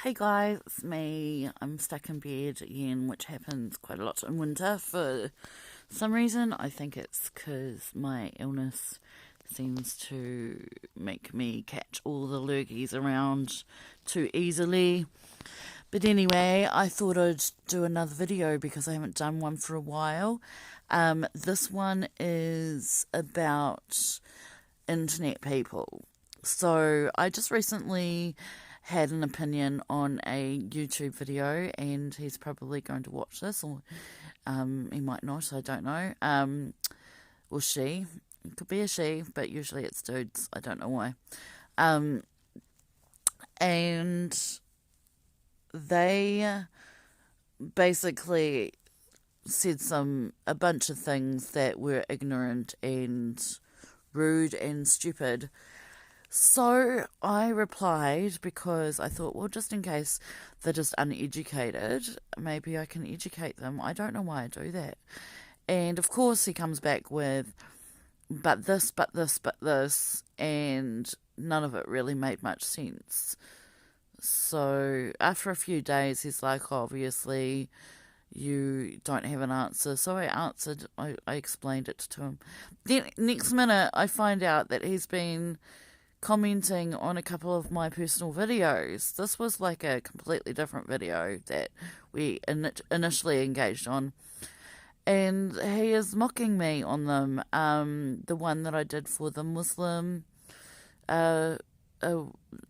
Hey guys, it's me. I'm stuck in bed again, which happens quite a lot in winter for some reason. I think it's because my illness seems to make me catch all the lurgies around too easily. But anyway, I thought I'd do another video because I haven't done one for a while. This one is about internet people. So I just recently had an opinion on a YouTube video, and he's probably going to watch this, or he might not, I don't know. Or she. It could be a she, but usually it's dudes. I don't know why. And they basically said a bunch of things that were ignorant and rude and stupid. So I replied because I thought, well, just in case they're just uneducated, maybe I can educate them. I don't know why I do that. And of course, he comes back with, but this, but this, but this, and none of it really made much sense. So after a few days, he's like, obviously, you don't have an answer. So I answered, I explained it to him. Then next minute, I find out that he's been commenting on a couple of my personal videos. This was like a completely different video that we initially engaged on. And he is mocking me on them. The one that I did for the Muslim uh,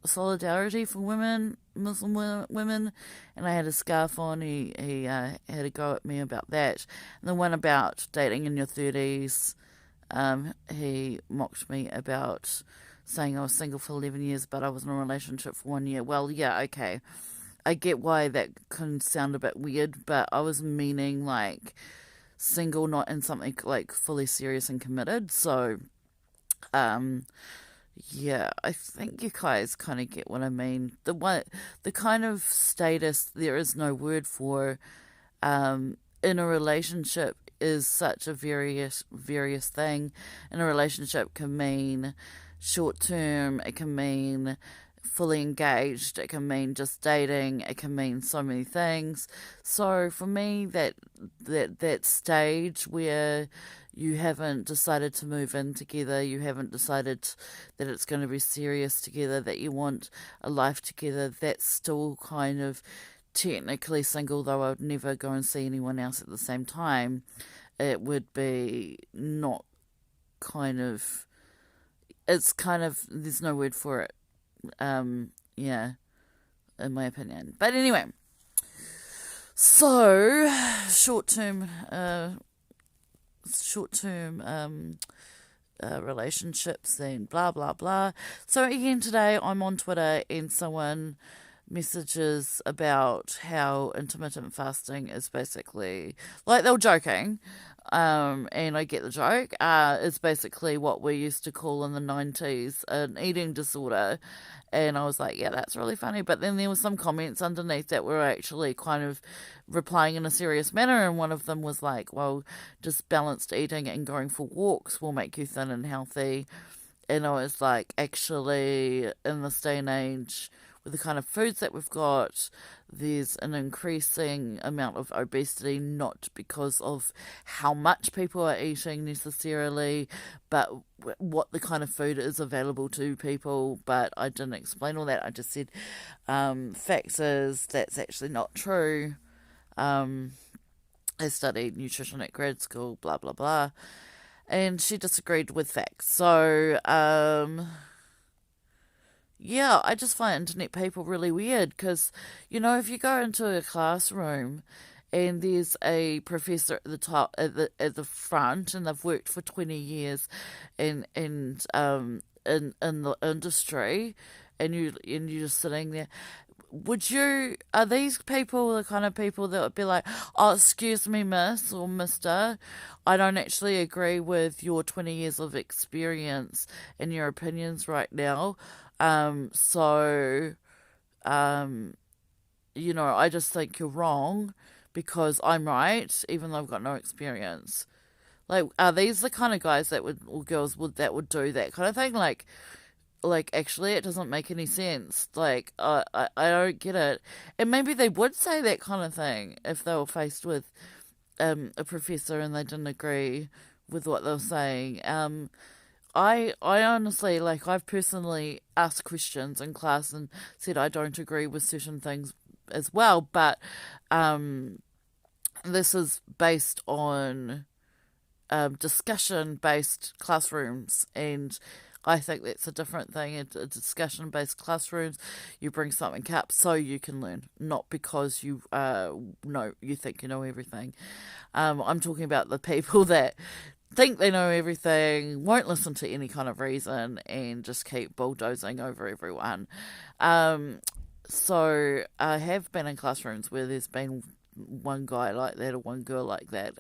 solidarity for Muslim women, and I had a scarf on. He had a go at me about that. And the one about dating in your 30s, he mocked me about saying I was single for 11 years, but I was in a relationship for 1 year. Well, yeah, okay. I get why that can sound a bit weird, but I was meaning like single, not in something like fully serious and committed. So, yeah, I think you guys kind of get what I mean. The kind of status there is no word for, in a relationship is such a various thing. In a relationship can mean short term, it can mean fully engaged, it can mean just dating, it can mean so many things. So for me, that stage where you haven't decided to move in together, you haven't decided that it's going to be serious together, that you want a life together, that's still kind of technically single, though I would never go and see anyone else at the same time. It would be not kind of, it's kind of, there's no word for it. Yeah, in my opinion. But anyway, so short term relationships and blah blah blah. So again today I'm on Twitter and someone messages about how intermittent fasting is basically, like, they were joking, and I get the joke. It's basically what we used to call in the 90s an eating disorder. And I was like, yeah, that's really funny. But then there were some comments underneath that were actually kind of replying in a serious manner. And one of them was like, well, just balanced eating and going for walks will make you thin and healthy. And I was like, actually, in this day and age, with the kind of foods that we've got, there's an increasing amount of obesity, not because of how much people are eating necessarily, but what the kind of food is available to people. But I didn't explain all that. I just said, facts is that's actually not true. I studied nutrition at grad school, blah, blah, blah. And she disagreed with facts. So, yeah, I just find internet people really weird because, if you go into a classroom and there's a professor at the top, at the front, and they've worked for 20 years in the industry, and you're just sitting there, are these people the kind of people that would be like, oh, excuse me, miss or mister, I don't actually agree with your 20 years of experience and your opinions right now. So, I just think you're wrong because I'm right, even though I've got no experience. Like, are these the kind of guys that would, or girls would, that would do that kind of thing? Like, like, actually, it doesn't make any sense. Like, I don't get it. And maybe they would say that kind of thing if they were faced with a professor and they didn't agree with what they were saying. I honestly, like, I've personally asked questions in class and said I don't agree with certain things as well, but um, this is based on discussion based classrooms, and I think that's a different thing. A discussion based classrooms, you bring something up so you can learn, not because you know you think you know everything. I'm talking about the people that think they know everything, won't listen to any kind of reason, and just keep bulldozing over everyone. Um, so I have been in classrooms where there's been one guy like that or one girl like that.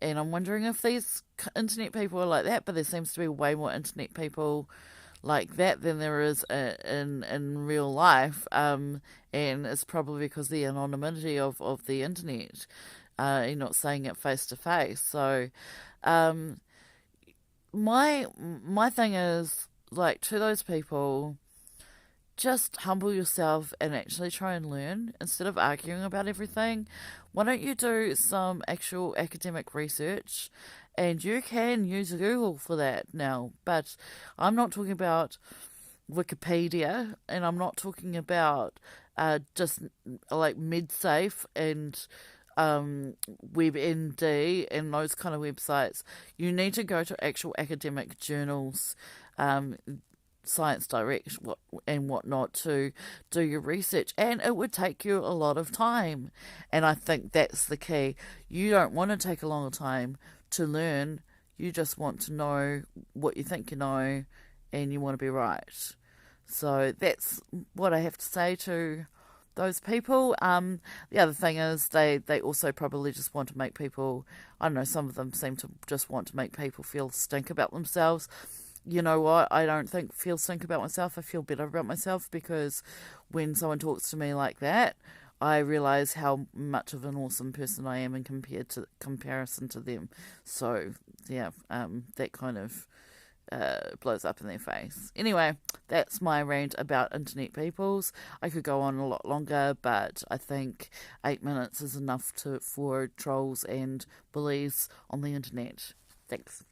And I'm wondering if these internet people are like that, but there seems to be way more internet people like that than there is in real life. And it's probably because the anonymity of the internet. You're not saying it face to face. So, um, my thing is, like, to those people, just humble yourself and actually try and learn instead of arguing about everything. Why don't you do some actual academic research? And you can use Google for that now, but I'm not talking about Wikipedia, and I'm not talking about just like MedSafe and WebMD and those kind of websites. You need to go to actual academic journals, um, Science Direct and whatnot to do your research, and it would take you a lot of time. And I think that's the key. You don't want to take a long time to learn. You just want to know what you think you know, and you want to be right. So that's what I have to say to those people. The other thing is they also probably just want to make people, I don't know, some of them seem to just want to make people feel stink about themselves. You know what? I don't feel stink about myself. I feel better about myself because when someone talks to me like that, I realize how much of an awesome person I am in comparison to them. So yeah, that kind of blows up in their face. Anyway, that's my rant about internet peoples. I could go on a lot longer, but I think 8 minutes is enough for trolls and bullies on the internet. Thanks.